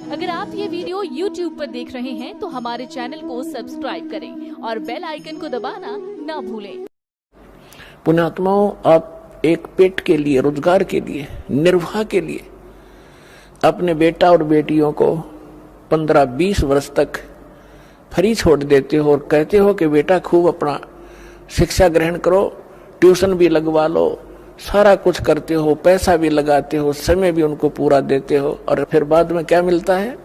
अगर आप ये वीडियो YouTube पर देख रहे हैं तो हमारे चैनल को सब्सक्राइब करें और बेल आइकन को दबाना ना भूलें। पुण्यात्माओं, आप एक पेट के लिए, रोजगार के लिए, निर्वाह के लिए अपने बेटा और बेटियों को 15-20 वर्ष तक फ्री छोड़ देते हो और कहते हो कि बेटा खूब अपना शिक्षा ग्रहण करो, ट्यूशन भी लगवा लो, सारा कुछ करते हो, पैसा भी लगाते हो, समय भी उनको पूरा देते हो, और फिर बाद में क्या मिलता है?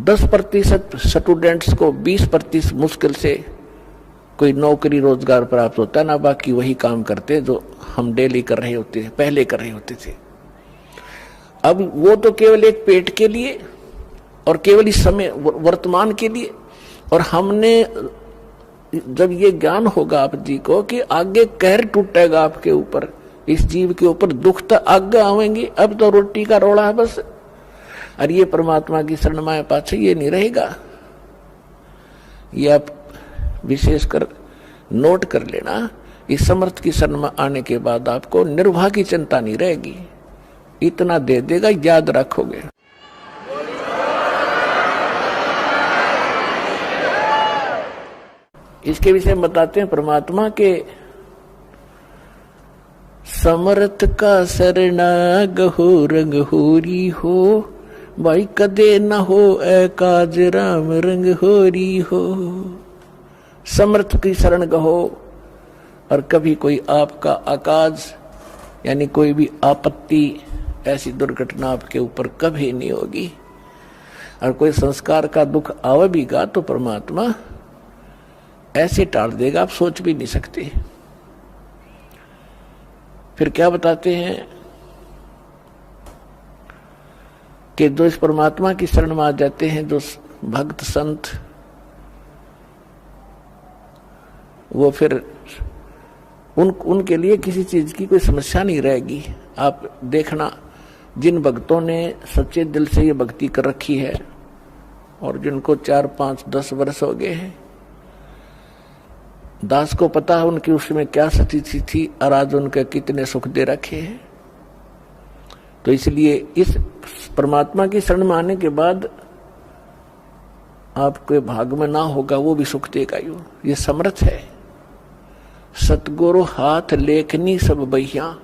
10% स्टूडेंट्स को 20% मुश्किल से कोई नौकरी रोजगार प्राप्त होता है ना, बाकी वही काम करते जो हम डेली कर रहे होते थे, पहले कर रहे होते थे। अब वो तो केवल एक पेट के लिए और केवल इस समय वर्तमान के लिए, और हमने जब ये ज्ञान होगा आप जी को कि आगे कहर टूटेगा आपके ऊपर, इस जीव के ऊपर दुख तो आगे आवेंगे, अब तो रोटी का रोड़ा है बस, और ये परमात्मा की शरण में पाछे ये नहीं रहेगा। ये आप विशेषकर नोट कर लेना, इस समर्थ की शरण में आने के बाद आपको निर्वाह की चिंता नहीं रहेगी, इतना दे देगा, याद रखोगे। इसके विषय में बताते हैं परमात्मा के समर्थ का शरणा गहो रंग होरी हो, भाई कदे न हो एकाज राम रंग होरी हो। समर्थ की शरण गहो, और कभी कोई आपका आकाज यानी कोई भी आपत्ति, ऐसी दुर्घटना आपके ऊपर कभी नहीं होगी, और कोई संस्कार का दुख आवेगा तो परमात्मा ऐसे टाल देगा, आप सोच भी नहीं सकते। फिर क्या बताते हैं कि जो इस परमात्मा की शरण में आ जाते हैं, जो भक्त संत, वो फिर उनके लिए किसी चीज की कोई समस्या नहीं रहेगी। आप देखना, जिन भक्तों ने सच्चे दिल से ये भक्ति कर रखी है और जिनको 4, 5, 10 वर्ष हो गए हैं, दास को पता है उनकी उसमें क्या स्थिति थी और आज उनके कितने सुख दे रखे हैं। तो इसलिए इस परमात्मा की शरण में आने के बाद आपके भाग में ना होगा वो भी सुख देगा। ये समर्थ है। सतगुरु हाथ लेखनी सब बहिया,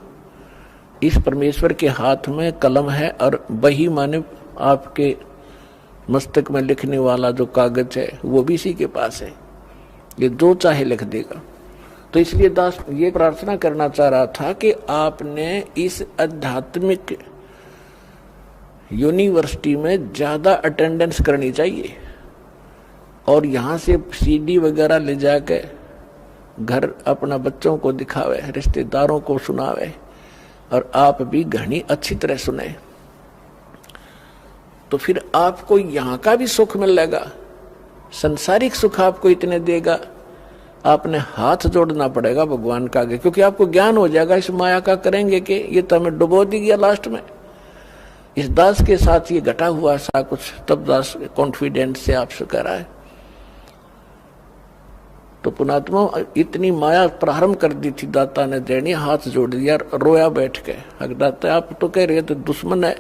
इस परमेश्वर के हाथ में कलम है, और बही माने आपके मस्तक में लिखने वाला जो कागज है वो भी इसी के पास है, ये जो चाहे लिख देगा। तो इसलिए दास ये प्रार्थना करना चाह रहा था कि आपने इस आध्यात्मिक यूनिवर्सिटी में ज्यादा अटेंडेंस करनी चाहिए, और यहां से सीडी वगैरह ले जाके घर अपना बच्चों को दिखावे, रिश्तेदारों को सुनावे, और आप भी घनी अच्छी तरह सुने, तो फिर आपको यहां का भी सुख मिलेगा, संसारिक सुख आपको इतने देगा, आपने हाथ जोड़ना पड़ेगा भगवान का आगे, क्योंकि आपको ज्ञान हो जाएगा इस माया का करेंगे कि ये तो हमें डुबो दी गया लास्ट में। इस दास के साथ ये घटा हुआ सा कुछ, तब दास कॉन्फिडेंस से आपसे कह रहा है। तो पुणात्मा, इतनी माया प्रारंभ कर दी थी दाता ने देनी, हाथ जोड़ दिया, रोया बैठ के। अगर दाता आप तो कह रहे तो दुश्मन है,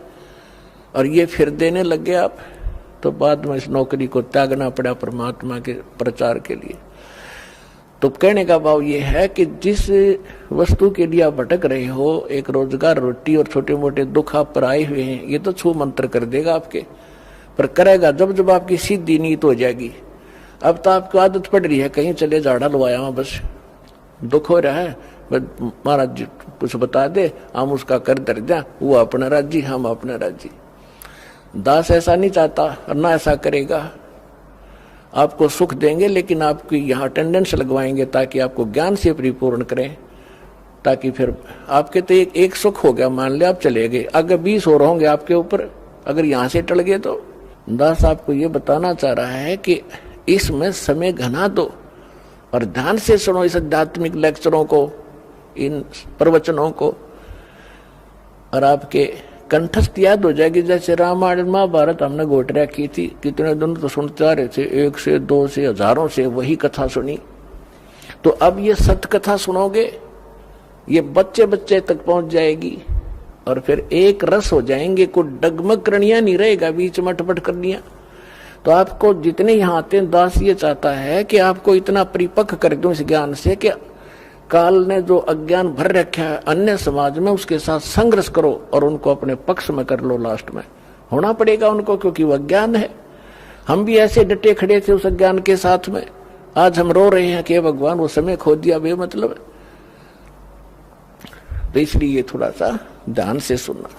और ये फिर देने लगे आप, तो बाद में इस नौकरी को त्यागना पड़ा परमात्मा के प्रचार के लिए। तो कहने का भाव ये है कि जिस वस्तु के लिए आप भटक रहे हो, एक रोजगार, रोटी और छोटे मोटे दुख आप पर आए हुए हैं, ये तो छू मंत्र कर देगा आपके, पर करेगा जब जब आपकी सीधी नीयत हो जाएगी। अब तो आपको आदत पड़ रही है, कहीं चले झाड़ा लवाया वहां, बस दुख हो रहा है, महाराज जी कुछ बता दे, हम उसका कर दर जा, वो अपना राज्य, हम अपना राज्य। दास ऐसा नहीं चाहता और ना ऐसा करेगा। आपको सुख देंगे, लेकिन आपकी यहाँ अटेंडेंस लगवाएंगे ताकि आपको ज्ञान से परिपूर्ण करें, ताकि फिर आपके तो एक सुख हो गया, मान ले आप चले गए, अगर 20 और होंगे आपके ऊपर, अगर यहाँ से टल गए तो। दास आपको ये बताना चाह रहा है कि इसमें समय घना दो और ध्यान से सुनो इस आध्यात्मिक लेक्चरों को, इन प्रवचनों को, और आपके कंठस्थ याद हो जाएगी। जैसे रामायण महाभारत हमने गोटरिया की थी, कितने दिन तो सुनते आ रहे थे, 1 से 2 से हजारों से वही कथा सुनी। तो अब ये सत्य कथा सुनोगे, ये बच्चे बच्चे तक पहुंच जाएगी, और फिर एक रस हो जाएंगे, कोई डगमग करणिया नहीं रहेगा बीच में अटपट करनिया। तो आपको जितने यहाँ आते हैं, दास ये चाहता है कि आपको इतना परिपक्व कर दूं इस ज्ञान से कि काल ने जो अज्ञान भर रखा है अन्य समाज में, उसके साथ संघर्ष करो और उनको अपने पक्ष में कर लो। लास्ट में होना पड़ेगा उनको, क्योंकि वह ज्ञान है। हम भी ऐसे डटे खड़े थे उस अज्ञान के साथ में, आज हम रो रहे हैं कि भगवान वो समय खो दिया बेमतलब। तो इसलिए थोड़ा सा ध्यान से सुनना।